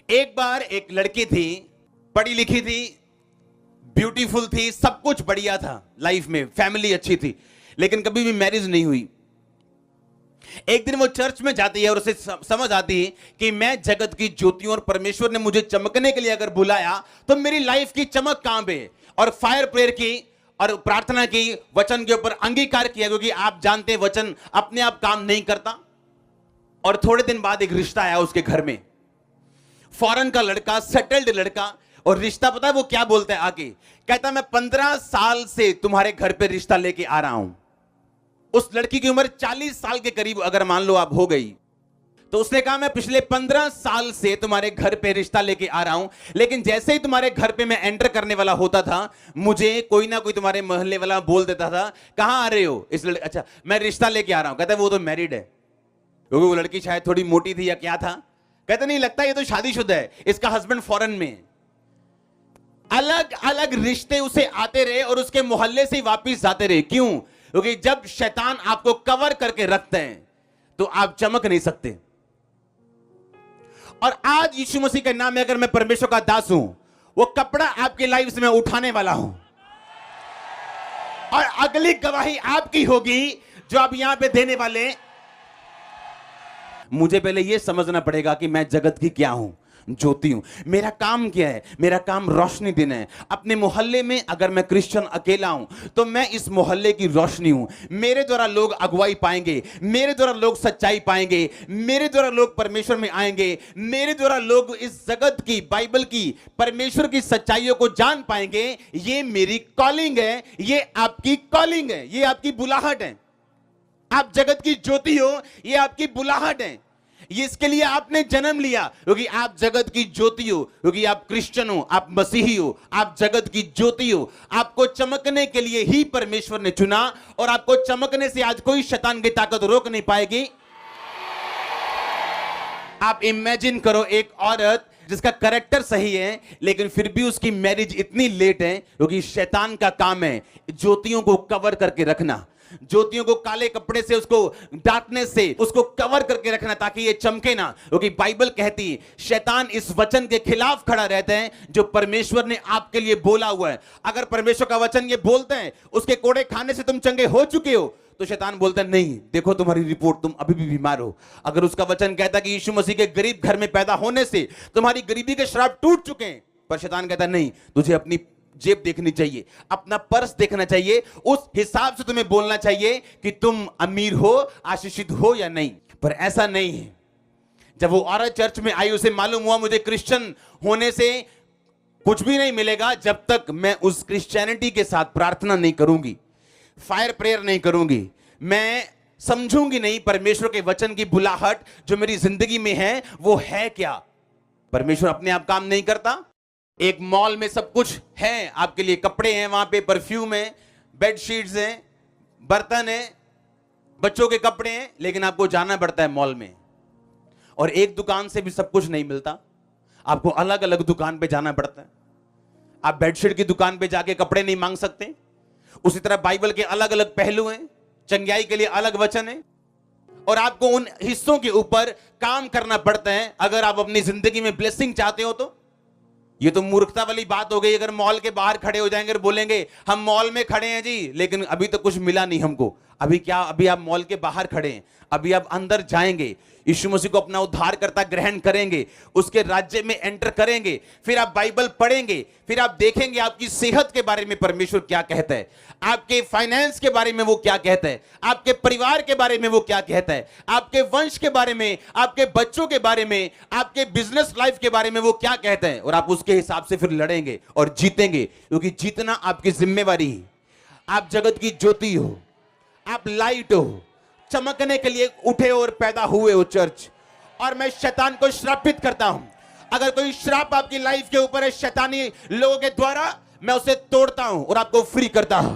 एक बार एक लड़की थी, पढ़ी लिखी थी, ब्यूटीफुल थी, सब कुछ बढ़िया था लाइफ में, फैमिली अच्छी थी, लेकिन कभी भी मैरिज नहीं हुई। एक दिन वो चर्च में जाती है और उसे समझ आती है कि मैं जगत की ज्योति हूं और परमेश्वर ने मुझे चमकने के लिए अगर बुलाया तो मेरी लाइफ की चमक कहां पे है। और फायर प्रेयर की और प्रार्थना की, वचन के ऊपर अंगीकार किया, क्योंकि आप जानते हैं वचन अपने आप काम नहीं करता। और थोड़े दिन बाद एक रिश्ता आया उसके घर में, फॉरेन का लड़का, सेटल्ड लड़का। और रिश्ता पता है वो क्या बोलता है आके, कहता मैं 15 साल से तुम्हारे घर पे रिश्ता लेके आ रहा हूं। उस लड़की की उम्र 40 साल के करीब अगर मान लो आप हो गई, तो उसने कहा मैं पिछले 15 साल से तुम्हारे घर पे रिश्ता लेके आ रहा हूं, लेकिन जैसे ही तुम्हारे घर पे मैं एंटर करने वाला होता था, मुझे कोई ना कोई तुम्हारे मोहल्ले वाला बोल देता था कहां आ रहे हो। इस लड़के, अच्छा मैं रिश्ता लेके आ रहा हूं। कहता है वो तो मैरिड है, क्योंकि वो लड़की शायद थोड़ी मोटी थी या क्या था। कहता नहीं लगता ये तो शादीशुदा है, इसका हस्बैंड फॉरेन में। अलग अलग रिश्ते उसे आते रहे और उसके मोहल्ले से ही वापिस जाते रहे। क्यों? क्योंकि जब शैतान आपको कवर करके रखते हैं तो आप चमक नहीं सकते। और आज यीशु मसीह के नाम में अगर मैं परमेश्वर का दास हूं, वो कपड़ा आपकी लाइफ से मैं उठाने वाला हूं और अगली गवाही आपकी होगी जो आप यहां पे देने वाले। मुझे पहले यह समझना पड़ेगा कि मैं जगत की क्या हूं, ज्योति हूं। मेरा काम क्या है? मेरा काम रोशनी देना है। अपने मोहल्ले में अगर मैं क्रिश्चियन अकेला हूं तो मैं इस मोहल्ले की रोशनी हूं। मेरे द्वारा लोग अगुवाई पाएंगे, मेरे द्वारा लोग सच्चाई पाएंगे, मेरे द्वारा लोग परमेश्वर में आएंगे, मेरे द्वारा लोग इस जगत की, बाइबल की, परमेश्वर की सच्चाइयों को जान पाएंगे। ये मेरी कॉलिंग है, ये आपकी कॉलिंग है, ये आपकी बुलाहट है। आप जगत की ज्योति हो, ये आपकी बुलाहट है। ये इसके लिए आपने जन्म लिया, क्योंकि आप जगत की ज्योति हो, क्योंकि आप क्रिश्चियन हो, आप मसीही हो, आप जगत की ज्योति हो। आपको चमकने के लिए ही परमेश्वर ने चुना और आपको चमकने से आज कोई शैतान की ताकत रोक नहीं पाएगी। आप इमेजिन करो एक औरत जिसका कैरेक्टर सही है लेकिन फिर भी उसकी मैरिज इतनी लेट है, क्योंकि शैतान का काम है ज्योतियों को कवर करके रखना, ज्योतियों को काले कपड़े से, उसको डार्कनेस से उसको कवर करके रखना ताकि ये चमके ना। क्योंकि बाइबल कहती है शैतान इस वचन के खिलाफ खड़ा रहता है जो परमेश्वर ने आपके लिए बोला हुआ है। अगर परमेश्वर का वचन ये बोलते हैं उसके कोड़े खाने से तुम चंगे हो चुके हो, तो शैतान बोलता है नहीं, देखो तुम्हारी रिपोर्ट, तुम अभी भी बीमार हो। अगर उसका वचन कहता कि यीशु मसीह के गरीब घर में पैदा होने से तुम्हारी गरीबी के श्राप टूट चुके हैं, पर शैतान कहता नहीं, तुझे अपनी जेब देखनी चाहिए, अपना पर्स देखना चाहिए, उस हिसाब से तुम्हें बोलना चाहिए कि तुम अमीर हो, आशीषित हो या नहीं। पर ऐसा नहीं है। जब वो औरत चर्च में आई, उसे मालूम हुआ मुझे क्रिश्चियन होने से कुछ भी नहीं मिलेगा जब तक मैं उस क्रिश्चियनिटी के साथ प्रार्थना नहीं करूंगी, फायर प्रेयर नहीं करूंगी, मैं समझूंगी नहीं परमेश्वर के वचन की बुलाहट जो मेरी जिंदगी में है वो है क्या। परमेश्वर अपने आप काम नहीं करता। एक मॉल में सब कुछ है आपके लिए, कपड़े हैं वहां पे, परफ्यूम है, बेडशीट्स हैं, बर्तन है, बच्चों के कपड़े हैं, लेकिन आपको जाना पड़ता है मॉल में। और एक दुकान से भी सब कुछ नहीं मिलता, आपको अलग अलग दुकान पे जाना पड़ता है। आप बेडशीट की दुकान पे जाके कपड़े नहीं मांग सकते। उसी तरह बाइबल के अलग अलग पहलू हैं, चंगाई के लिए अलग वचन है, और आपको उन हिस्सों के ऊपर काम करना पड़ता है अगर आप अपनी जिंदगी में ब्लेसिंग चाहते हो। तो ये तो मूर्खता वाली बात हो गई अगर मॉल के बाहर खड़े हो जाएंगे और बोलेंगे हम मॉल में खड़े हैं जी, लेकिन अभी तो कुछ मिला नहीं हमको। अभी क्या, अभी आप मॉल के बाहर खड़े हैं, अभी आप अंदर जाएंगे, यीशु मसीह को अपना उद्धारकर्ता ग्रहण करेंगे, उसके राज्य में एंटर करेंगे, फिर आप बाइबल पढ़ेंगे, फिर आप देखेंगे आपकी सेहत के बारे में परमेश्वर क्या कहता है, आपके फाइनेंस के बारे में वो क्या कहता है, आपके परिवार के बारे में वो क्या कहता है, आपके वंश के बारे में, आपके बच्चों के बारे में, आपके बिजनेस लाइफ के बारे में वो क्या कहता है, और आप उसके हिसाब से फिर लड़ेंगे और जीतेंगे, क्योंकि जीतना आपकी जिम्मेवारी है। आप जगत की ज्योति हो, आप लाइट हो, चमकने के लिए उठे और पैदा हुए हो चर्च। और मैं शैतान को श्रापित करता हूं। अगर कोई श्राप आपकी लाइफ के ऊपर है शैतानी लोगों के द्वारा, मैं उसे तोड़ता हूं और आपको फ्री करता हूं।